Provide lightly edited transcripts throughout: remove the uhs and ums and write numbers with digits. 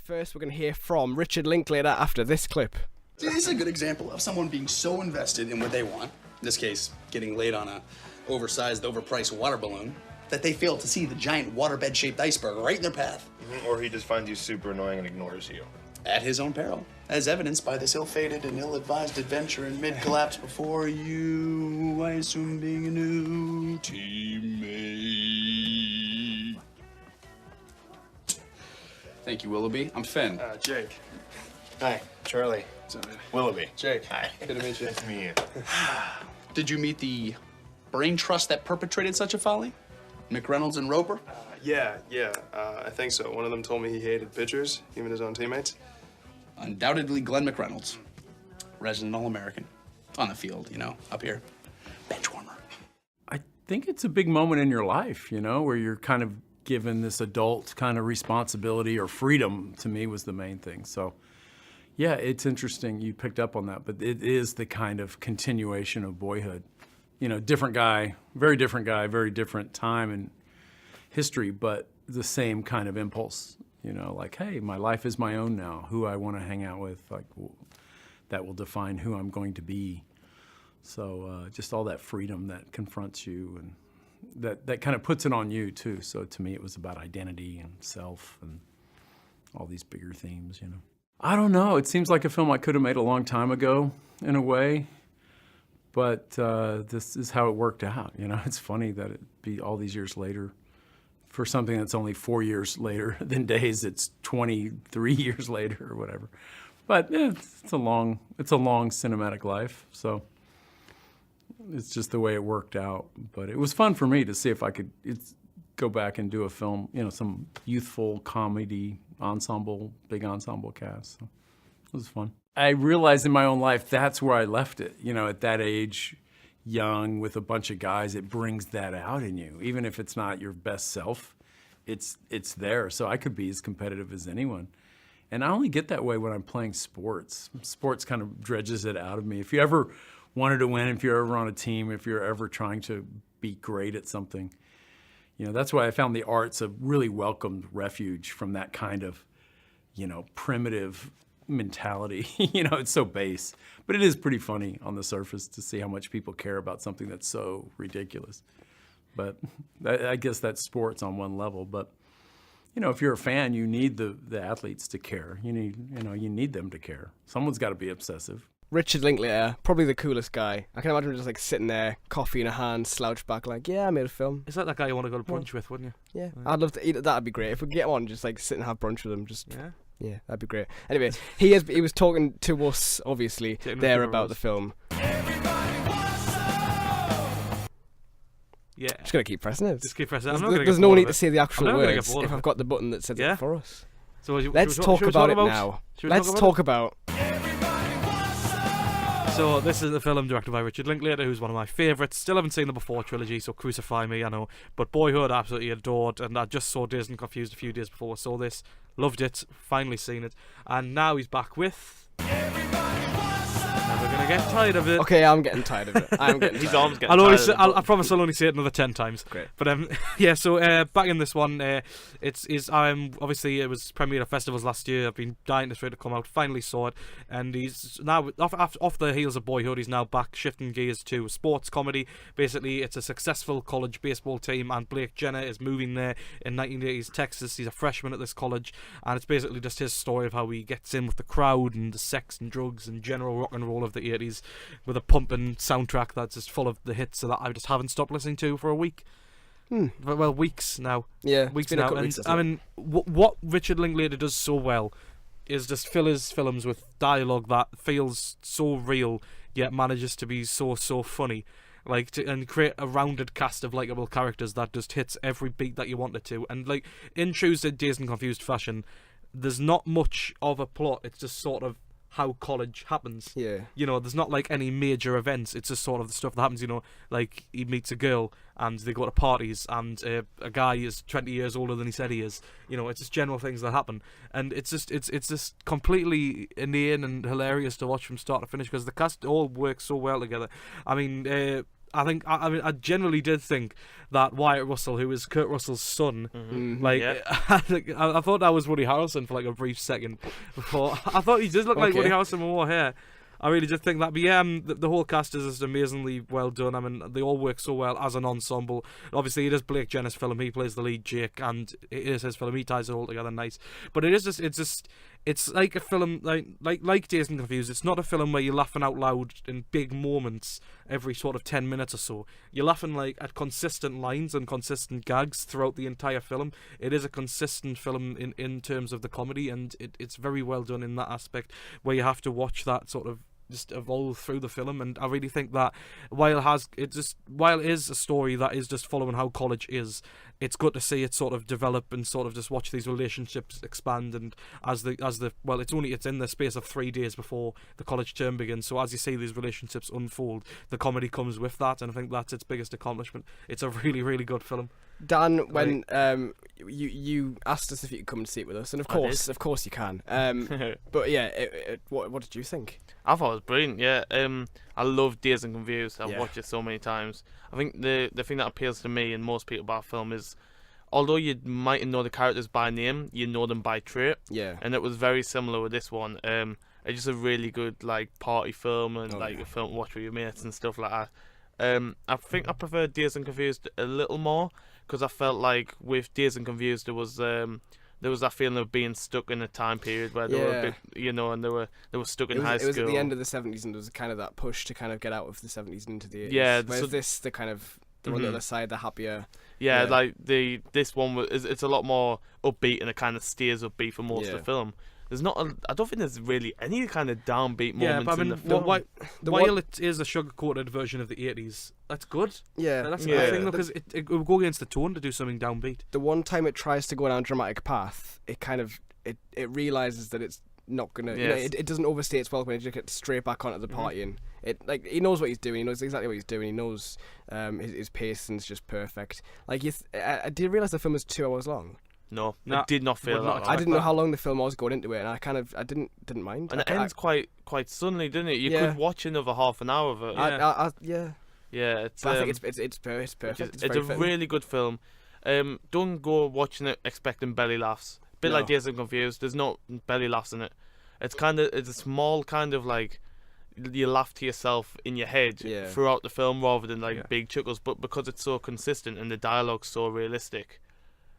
first we're going to hear from Richard Linklater after this clip. See, this is a good example of someone being so invested in what they want, in this case, getting laid on a oversized, overpriced water balloon, that they fail to see the giant waterbed-shaped iceberg right in their path. Or he just finds you super annoying and ignores you. At his own peril, as evidenced by this ill-fated and ill-advised adventure in mid-collapse before you, I assume being a new teammate. Thank you, Willoughby. I'm Finn. Jake. Hi, Charlie. Willoughby. Jake. Hi. Good to meet you. Nice to meet you. Did you meet the brain trust that perpetrated such a folly? McReynolds and Roper? Yeah. I think so. One of them told me he hated pitchers, even his own teammates. Undoubtedly Glen McReynolds. Resident All-American. On the field, you know, up here. Bench warmer. I think it's a big moment in your life, you know, where you're kind of given this adult kind of responsibility, or freedom, to me, was the main thing. So, yeah, it's interesting you picked up on that, but it is the kind of continuation of boyhood. You know, different guy, very different time in history, but the same kind of impulse. You know, like, hey, my life is my own now. Who I want to hang out with, like, that will define who I'm going to be. So just all that freedom that confronts you, and that kind of puts it on you too. So to me, it was about identity and self and all these bigger themes, you know. I don't know. It seems like a film I could have made a long time ago, in a way. But this is how it worked out. You know, it's funny that it be all these years later. For something that's only 4 years later than Days, it's 23 years later or whatever. But yeah, it's a long cinematic life. So it's just the way it worked out. But it was fun for me to see if I could go back and do a film, you know, some youthful comedy ensemble, big ensemble cast. So it was fun. I realized in my own life that's where I left it. You know, at that age, young with a bunch of guys, it brings that out in you. Even if it's not your best self, it's there. So I could be as competitive as anyone. And I only get that way when I'm playing sports. Sports kind of dredges it out of me. If you ever wanted to win, if you're ever on a team, if you're ever trying to be great at something, you know, that's why I found the arts a really welcomed refuge from that kind of, you know, primitive mentality. You know, it's so base, but it is pretty funny on the surface to see how much people care about something that's so ridiculous. But I guess that's sports on one level. But you know, if you're a fan, you need the athletes to care. You need them to care. Someone's got to be obsessive. Richard Linklater, probably the coolest guy. I can imagine him just like sitting there, coffee in a hand, slouched back, like, yeah, I made a film. Is that guy you want to go to brunch with, wouldn't you? Yeah, I'd love to eat it. That'd be great. If we could get on, just like sit and have brunch with him, Yeah, that'd be great. Anyway, he was talking to us, obviously, there about the film. Yeah. Just gonna keep pressing it. Just keep pressing it. There's no need to say the actual words if I've got the button that says it for us. So let's talk about it now. Let's talk about. So this is a film directed by Richard Linklater, who's one of my favourites. Still haven't seen the Before trilogy, so crucify me, I know. But Boyhood, absolutely adored, and I just saw Dazed and Confused a few days before I saw this. Loved it, finally seen it. And now he's back with... Never gonna get tired of it. Okay, I'm getting tired of it. I'm getting He's tired. always getting tired of it. I promise I'll only say it another 10 times. Great. But yeah, so back in this one, obviously it was premiered at festivals last year. I've been dying to come out. Finally saw it, and he's now off the heels of Boyhood. He's now back, shifting gears to sports comedy. Basically, it's a successful college baseball team, and Blake Jenner is moving there in 1980s Texas. He's a freshman at this college, and it's basically just his story of how he gets in with the crowd and the sex and drugs and general rock and roll of the 80s, with a pumping soundtrack that's just full of the hits that I just haven't stopped listening to for a week. Well, weeks now. Yeah, weeks been a now. couple And weeks, I mean, what Richard Linklater does so well is just fill his films with dialogue that feels so real, yet manages to be so funny. And create a rounded cast of likable characters that just hits every beat that you want it to. And like in true Dazed and Confused fashion, there's not much of a plot. It's just sort of how college happens. Yeah. You know, there's not like any major events. It's just sort of the stuff that happens, you know, like he meets a girl and they go to parties and a guy is 20 years older than he said he is. You know, it's just general things that happen. And it's just completely inane and hilarious to watch from start to finish because the cast all works so well together. I mean, I think I mean I generally did think that Wyatt Russell, who is Kurt Russell's son, I thought that was Woody Harrelson for like a brief second before. I thought he did look like Woody Harrelson with more hair. I really did think that. But yeah, the whole cast is just amazingly well done. I mean, they all work so well as an ensemble. Obviously, it is Blake Jenner's film. He plays the lead, Jake, and it is his film. He ties it all together nice. But it's like a film like Dazed and Confused. It's not a film where you're laughing out loud in big moments every sort of 10 minutes or so. You're laughing like at consistent lines and consistent gags throughout the entire film. It is a consistent film in terms of the comedy, and it's very well done in that aspect, where you have to watch that sort of just evolve through the film. And I really think that while it is a story that is just following how college is, it's good to see it sort of develop and sort of just watch these relationships expand. And it's in the space of 3 days before the college term begins, so as you see these relationships unfold, the comedy comes with that, and I think that's its biggest accomplishment. It's a really, really good film. Dan, when you asked us if you could come and see it with us, and of course you can. But yeah, what did you think? I thought it was brilliant. Yeah, I love Dazed and Confused. I've watched it so many times. I think the thing that appeals to me and most people about film is, although you mightn't know the characters by name, you know them by trait. Yeah. And it was very similar with this one. It's just a really good like party film and a film to watch with your mates and stuff like that. I think I prefer Dazed and Confused a little more, because I felt like with Dazed and Confused there was that feeling of being stuck in a time period where they were a bit, and they were stuck in high school. It was at the end of the 70s, and there was kind of that push to kind of get out of the 70s and into the 80s. Yeah. Whereas they're on the other side, they're happier. Yeah, like this one it's a lot more upbeat, and it kind of stays upbeat for most of the film. There's not. I don't think there's really any kind of downbeat moments in the film. While it is a sugar-coated version of the 80s, that's good. Yeah, that's a good thing, because it will go against the tone to do something downbeat. The one time it tries to go down a dramatic path, it kind of it realizes that it's not gonna. Yes. It doesn't overstay its welcome. It just gets straight back onto the party, and he knows what he's doing. He knows exactly what he's doing. He knows his pacing's just perfect. Like I did realize the film was 2 hours long. No, I did not feel that. I didn't know how long the film was going into it, and I didn't mind. And it ends quite suddenly, didn't it? You could watch another half an hour of it. Yeah. It's. I think it's perfect. It's a really good film. Don't go watching it expecting belly laughs. A bit like Dazed and Confused. There's no belly laughs in it. It's a small kind of like, you laugh to yourself in your head throughout the film rather than big chuckles. But because it's so consistent and the dialogue's so realistic,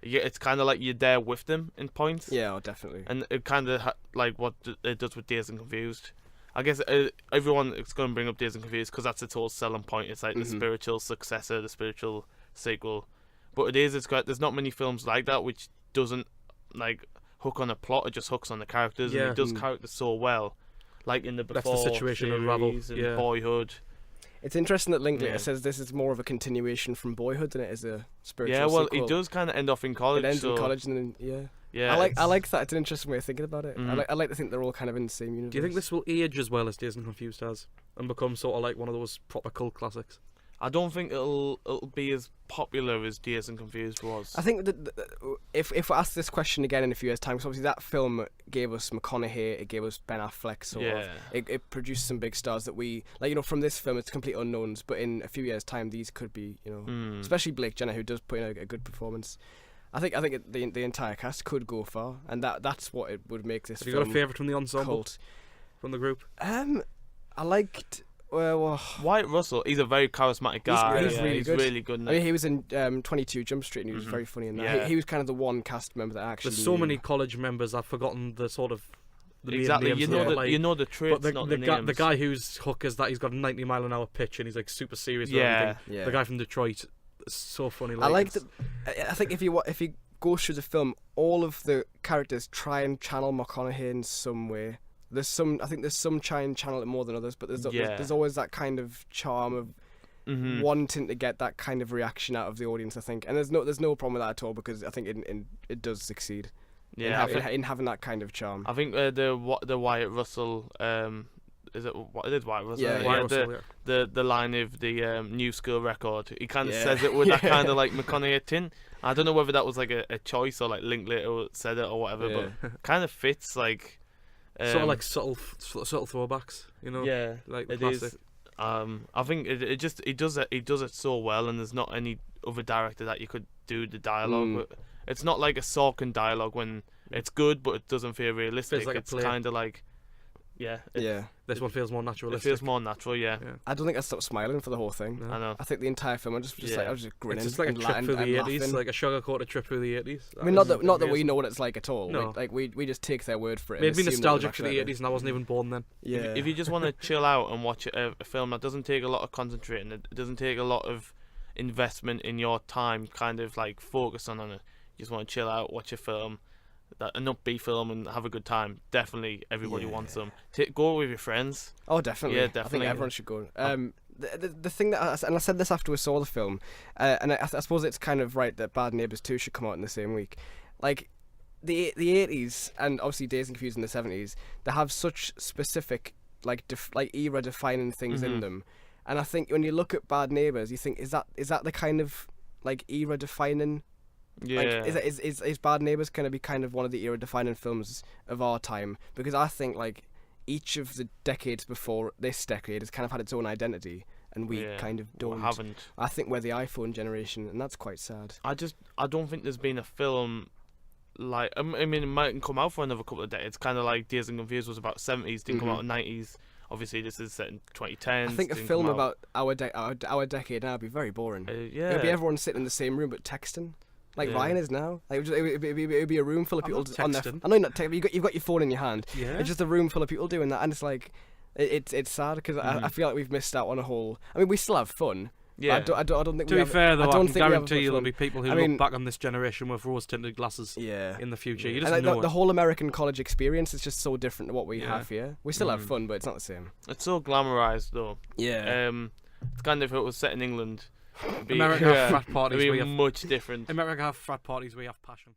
it's kind of like you're there with them in points. Yeah, definitely. And it kind of like what it does with Dazed and Confused. I guess everyone is going to bring up Dazed and Confused because that's its whole selling point. It's like the spiritual successor, the spiritual sequel. But it's great. There's not many films like that which doesn't like hook on a plot. It just hooks on the characters, and it does characters so well. Like in the Before That's the situation series Unravel. And Boyhood. It's interesting that Linklater says this is more of a continuation from Boyhood than it is a spiritual sequel. It does kind of end off in college. It ends in college, and then I like that. It's an interesting way of thinking about it. I like to think they're all kind of in the same universe. Do you think this will age as well as Dazed and Confused has, and become sort of like one of those proper cult classics? I don't think it'll be as popular as Dazed and Confused was. I think that if we ask this question again in a few years' time, because obviously that film gave us McConaughey, it gave us Ben Affleck, it produced some big stars that we like. From this film, it's complete unknowns. But in a few years' time, these could be, especially Blake Jenner, who does put in a good performance. I think the entire cast could go far, and that's what it would make this. Have you got a favourite from the ensemble? Cult. From the group? I liked. Wyatt Russell, he's a very charismatic guy. He's really good. I mean, he was in 22 Jump Street, and he was very funny in that. Yeah. He was kind of the one cast member that actually. There's so many college members. I've forgotten the sort of. Exactly, names, you know the traits, but not the names. The guy whose hook is that he's got a 90-mile-an-hour pitch and he's like super serious. Yeah. The guy from Detroit, so funny. I like that. I think if you go through the film, all of the characters try and channel McConaughey in some way. I think there's some try and channel it more than others, but there's always that kind of charm of wanting to get that kind of reaction out of the audience, I think. And there's no problem with that at all, because I think it does succeed. Yeah, in having that kind of charm. I think the Wyatt Russell is it Wyatt Russell? Yeah, Wyatt Russell, the line of the New School Record. He kind of says it with that kind of like McConaughey tin. I don't know whether that was like a choice or like Linklater said it or whatever, but kind of fits like. Sort of like subtle throwbacks, Yeah, like it classic. is. I think he does it so well, and there's not any other director that you could do the dialogue with. It's not like a Sorkin dialogue when it's good, but it doesn't feel realistic. Like it's kind of like, This one feels more natural. It feels more natural, yeah. I don't think I stopped smiling for the whole thing. I know. I think the entire film, I was just grinning. It's just like a trip through the 80s, like a sugar-coated trip through the 80s. I mean, not that we know what it's like at all. No. Like we just take their word for it. Made me nostalgic for the 80s, and I wasn't even born then. Yeah. If you just want to chill out and watch a film that doesn't take a lot of concentrating, it doesn't take a lot of investment in your time, kind of like focus on it. You just want to chill out, watch a film, an upbeat film, and have a good time. Definitely, everybody wants them. Go with your friends. Oh, definitely. Yeah, definitely. I think everyone should go. The thing that, and I said this after we saw the film, and I suppose it's kind of right that Bad Neighbours 2 should come out in the same week. Like, the 80s and obviously Dazed and Confused in the 70s, they have such specific like era defining things in them. And I think when you look at Bad Neighbours, you think, is that the kind of like era defining? Yeah. Like, is Bad Neighbours going to be kind of one of the era defining films of our time? Because I think like each of the decades before this decade has kind of had its own identity, and we kind of don't. We haven't. I think we're the iPhone generation, and that's quite sad. I don't think there's been a film like, I mean, it mightn't come out for another couple of decades. Kind of like Dazed and Confused was about 70s, didn't come out in 90s. Obviously, this is set in 2010s. I think a film about our decade now would be very boring. Yeah. It'd be everyone sitting in the same room but texting. Like Ryan is now. Like it'd be a room full of people on their. I know you're not texting. You've got your phone in your hand. Yeah. It's just a room full of people doing that, and it's like, it's sad because I feel like we've missed out on a whole. I mean, we still have fun. Yeah. I don't think. To be fair though, I can guarantee you there'll there'll be people who look back on this generation with rose-tinted glasses. Yeah. In the future, you and just know the whole American college experience is just so different to what we have here. We still have fun, but it's not the same. It's so glamorized though. Yeah. It's kind of, if it was set in England. America have frat parties. It'd be much different. America have frat parties. We have passion.